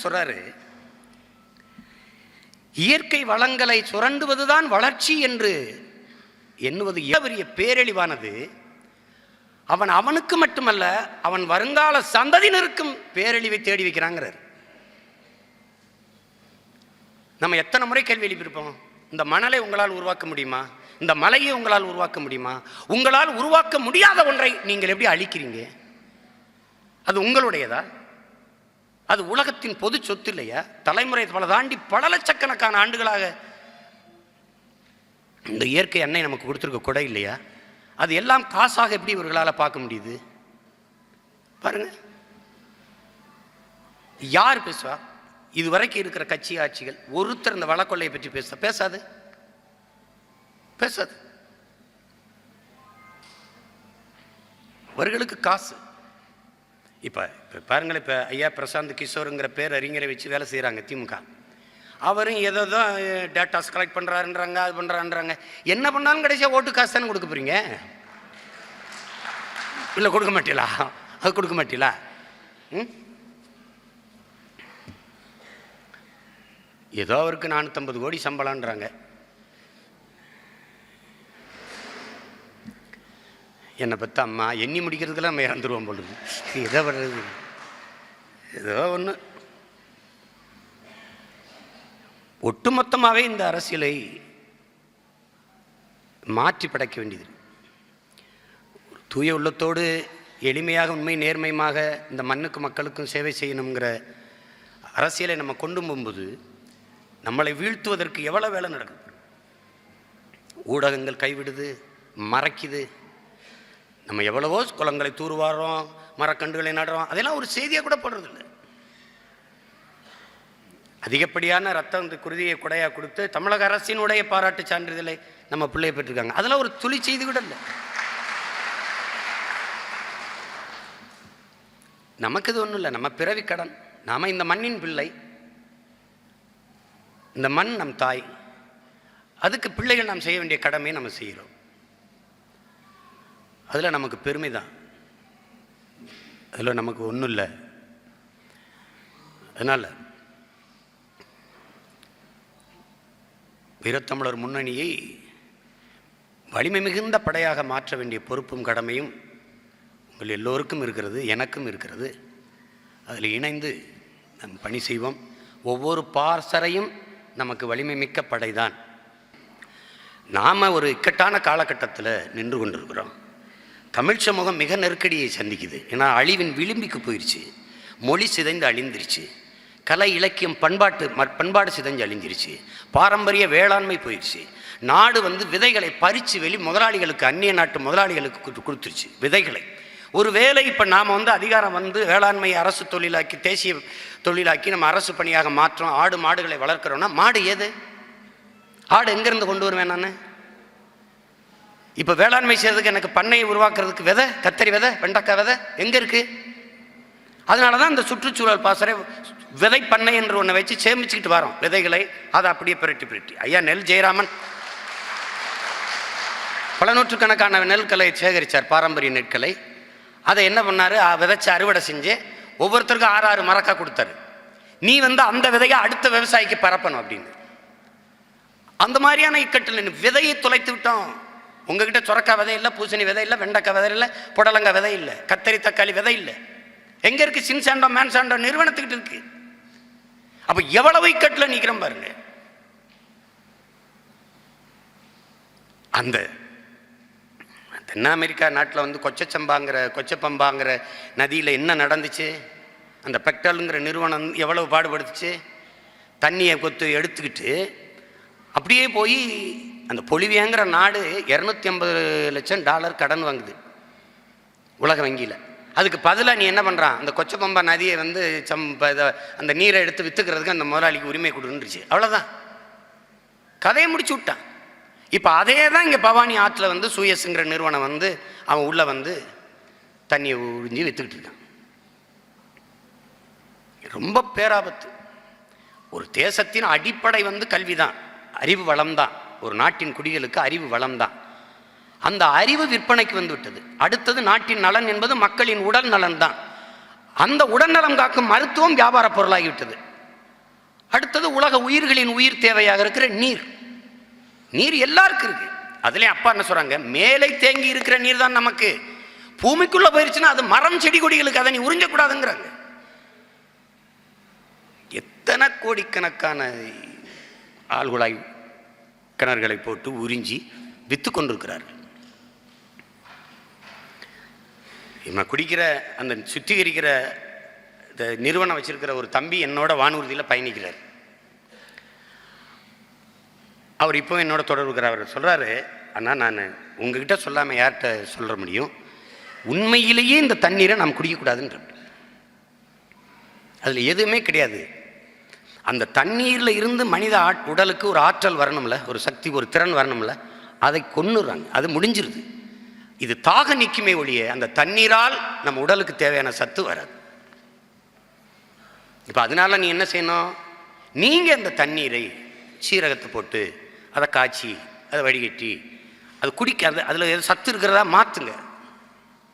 சொல்றாரு, இயற்கை வளங்களை சுரண்டுவதுதான் வளர்ச்சி என்று எண்ணுவது பெரிய பேரழிவானது. அவன் அவனுக்கு மட்டுமல்ல, அவன் வருங்கால சந்ததியினருக்கும் பேரழிவை தேடி வைக்கிறாங்கிறார். நம்ம எத்தனை முறை கேள்வி எழுப்பியிருப்போம், இந்த மணலை உங்களால் உருவாக்க முடியுமா? இந்த மலையை உங்களால் உருவாக்க முடியுமா? உங்களால் உருவாக்க முடியாத ஒன்றை நீங்கள் எப்படி அழிக்கிறீங்க? அது உங்களுடையதா? அது உலகத்தின் பொது சொத்து இல்லையா? தலைமுறை பல தாண்டி பல லட்சக்கணக்கான ஆண்டுகளாக இந்த இயற்கை அன்னை நமக்கு கொடுத்துருக்க கொடை இல்லையா? அது எல்லாம் காசாக எப்படி இவர்களால் பார்க்க முடியுது? பாருங்க, யார் பேசுவா? இதுவரைக்கும் இருக்கிற கட்சி ஆட்சிகள் ஒருத்தர் இந்த வளக்கொள்ளையை பற்றி பேசாது. அவர்களுக்கு காசு. இப்போ பாருங்களேன், இப்போ ஐயா பிரசாந்த் கிஷோருங்கிற பேர் அறிஞரை வச்சு வேலை செய்கிறாங்க திமுக. அவரும் ஏதோ தான் டேட்டாஸ் கலெக்ட் பண்ணுறாருன்றாங்க, அது பண்ணுறான்றாங்க. என்ன பண்ணாலும் கடைசியாக ஓட்டு காசு தானே கொடுக்க போகிறீங்க? இல்லை கொடுக்க மாட்டீங்களா? அது கொடுக்க மாட்டீங்களா? ஏதோ அவருக்கு 450 கோடி சம்பளம்ன்றாங்க. என்னை பற்றி அம்மா எண்ணி முடிக்கிறதுக்கெல்லாம் நம்ம இறந்துருவோம் போடுது. எதை வர்றது? ஏதோ ஒன்று. ஒட்டுமொத்தமாகவே இந்த அரசியலை மாற்றி படைக்க வேண்டியது. தூய உள்ளத்தோடு எளிமையாக உண்மை நேர்மையாக இந்த மண்ணுக்கு மக்களுக்கும் சேவை செய்யணுங்கிற அரசியலை நம்ம கொண்டு போகும்போது நம்மளை வீழ்த்துவதற்கு எவ்வளோ வேலை நடக்குது. ஊடகங்கள் கைவிடுது, மறைக்குது. நம்ம எவ்வளவோ குளங்களை தூர்வாரோம், மரக்கன்றுகளை நடுறோம், அதெல்லாம் ஒரு செய்தியாக கூட போடுறதில்லை. அதிகப்படியான ரத்தம் குருதியை கொடையாக கொடுத்து தமிழக அரசினுடைய பாராட்டு சான்றிதழை நம்ம பிள்ளையை பெற்றிருக்காங்க. அதெல்லாம் ஒரு துளி செய்தி கூட இல்லை. நமக்கு இது ஒன்றும் இல்லை, நம்ம பிறவி கடன். நாம் இந்த மண்ணின் பிள்ளை, இந்த மண் நம் தாய். அதுக்கு பிள்ளைகள் நாம் செய்ய வேண்டிய கடமையை நம்ம செய்கிறோம். அதில் நமக்கு பெருமை தான், அதில் நமக்கு ஒன்றும் இல்லை. அதனால் வீரத்தமிழர் முன்னணியை வலிமை மிகுந்த படையாக மாற்ற வேண்டிய பொறுப்பும் கடமையும் உங்கள் எல்லோருக்கும் இருக்கிறது, எனக்கும் இருக்கிறது. அதில் இணைந்து நம் பணி செய்வோம். ஒவ்வொரு பார்சரையும் நமக்கு வலிமை மிக்க படைதான். நாம் ஒரு இக்கட்டான காலகட்டத்தில் நின்று கொண்டிருக்கிறோம். தமிழ் சமூகம் மிக நெருக்கடியை சந்திக்குது. ஏன்னா அழிவின் விளிம்பிக்கு போயிடுச்சு. மொழி சிதைந்து அழிந்துருச்சு. கலை இலக்கியம் பண்பாடு சிதைஞ்சு அழிஞ்சிருச்சு. பாரம்பரிய வேளாண்மை போயிடுச்சு. நாடு விதைகளை பறித்து முதலாளிகளுக்கு, அந்நிய நாட்டு முதலாளிகளுக்கு கொடுத்துருச்சு விதைகளை. ஒரு வேளை இப்போ நாம் அதிகாரம் வேளாண்மையை அரசு தொழிலாக்கி, தேசிய தொழிலாக்கி நம்ம அரசு பணியாக மாற்றோம். ஆடு மாடுகளை வளர்க்குறோன்னா மாடு ஏது? ஆடு எங்கேருந்து கொண்டு வருவேன் நான்? இப்போ வேளாண்மை செய்யறதுக்கு எனக்கு பண்ணையை உருவாக்குறதுக்கு விதை, கத்தரி விதை, வெண்டைக்காய் விதை எங்கே இருக்குது? அதனால தான் இந்த சுற்றுச்சூழல் பாசறை விதை பண்ணை என்று ஒன்றை வச்சு சேமிச்சுக்கிட்டு வரோம் விதைகளை. அதை அப்படியே பிரட்டி ஐயா நெல் ஜெயராமன் பல நூற்றுக்கணக்கான நெல்களை சேகரித்தார், பாரம்பரிய நெற்களை. அதை என்ன பண்ணார்? விதைச்சு அறுவடை செஞ்சு ஒவ்வொருத்தருக்கும் 6 மரக்கா கொடுத்தாரு. நீ அந்த விதையை அடுத்த விவசாயிக்கு பரப்பணும் அப்படின்னு. அந்த மாதிரியான இக்கட்டில் விதையை தொலைத்து விட்டோம். உங்ககிட்ட சொரக்காய் விதை இல்லை, பூசணி விதை இல்லை, வெண்டைக்காய் விதை இல்லை, புடலங்காய் விதை இல்லை, கத்தரி தக்காளி விதை இல்லை. எங்கே இருக்குது? சின்சாண்டோ மேன்சாண்டோ நிறுவனத்துக்கிட்ட இருக்கு. அப்போ எவ்வளவு இக்கட்டில் நிற்கிறோம் பாருங்க. அந்த தென் அமெரிக்கா நாட்டில் கொச்சப்பம்பாங்கிற நதியில் என்ன நடந்துச்சு? அந்த பெக்டலுங்கிற நிறுவனம் எவ்வளவு பாடுபடுத்துச்சு? தண்ணியை எடுத்துக்கிட்டு அப்படியே போய் அந்த பொலிவியாங்கிற நாடு $250 லட்சம் கடன் வாங்குது உலக வங்கியில். அதுக்கு பதிலாக நீ என்ன பண்ணுறான்? அந்த கொச்சப்பம்பா நதியை அந்த நீரை எடுத்து விற்றுக்கிறதுக்கு அந்த முதலாளிக்கு உரிமை கொடுத்துருச்சு. அவ்வளோதான், கதையை முடிச்சு விட்டான். இப்போ அதே தான் இங்கே பவானி ஆற்றில் சூயஸுங்கிற நிறுவனம் அவன் உள்ளே தண்ணியை உறிஞ்சி விற்றுக்கிட்டு இருக்கான். ரொம்ப பேராபத்து. ஒரு தேசத்தின் அடிப்படை கல்வி தான், அறிவு வளம் தான். ஒரு நாட்டின் குடிகளுக்கு அறிவு வளம் தான். அந்த அறிவு விற்பனைக்கு விட்டது. அடுத்தது நாட்டின் நலன் என்பது மக்களின் உடல் நலன் தான். அந்த உடல்நலம் காக்கும் மருத்துவம் வியாபார பொருளாகிவிட்டது. அடுத்தது உலக உயிர்களின் உயிர் தேவையாக இருக்கிற நீர். நீர் எல்லாருக்கும் இருக்கு. அதுலேயும் அப்பா என்ன சொல்றாங்க, மேலே தேங்கி இருக்கிற நீர் தான் நமக்கு, பூமிக்குள்ள போயிருச்சுன்னா அது மரம் செடி கொடிகளுக்கு, அதை நீ உறிஞ்சக்கூடாதுங்கிறாங்க. எத்தனை கோடிக்கணக்கான ஆழ்குழாய் கிணறுகளை போட்டு உறிஞ்சி வித்து கொண்டிருக்கிறார்கள். இவன் குடிக்கிற அந்த சுத்திகரிக்கிற நிறுவனம் வச்சிருக்கிற ஒரு தம்பி என்னோட வானூர்தியில் பயணிக்கிறார். அவர் இப்போ என்னோட தொடர்புகிறார். அவர் சொல்றாரு, அண்ணா நான் உங்ககிட்ட சொல்லாமல் யார்கிட்ட சொல்ல முடியும், உண்மையிலேயே இந்த தண்ணீரை நாம் குடிக்கக்கூடாதுன்ற. அதில் எதுவுமே கிடையாது. அந்த தண்ணீரில் இருந்து மனித உடலுக்கு ஒரு ஆற்றல் வரணும்ல, ஒரு சக்தி, ஒரு திறன் வரணும்ல, அதை கொன்னுறாங்க. அது முடிஞ்சிருது. இது தாக நிற்குமே ஒழிய அந்த தண்ணீரால் நம்ம உடலுக்கு தேவையான சத்து வராது. இப்போ அதனால நீ என்ன செய்யணும், நீங்கள் அந்த தண்ணீரை சீரகத்தை போட்டு அதை காய்ச்சி அதை வடிகட்டி அது குடிக்க, அதில் சத்து இருக்கிறதா மாற்றுங்க.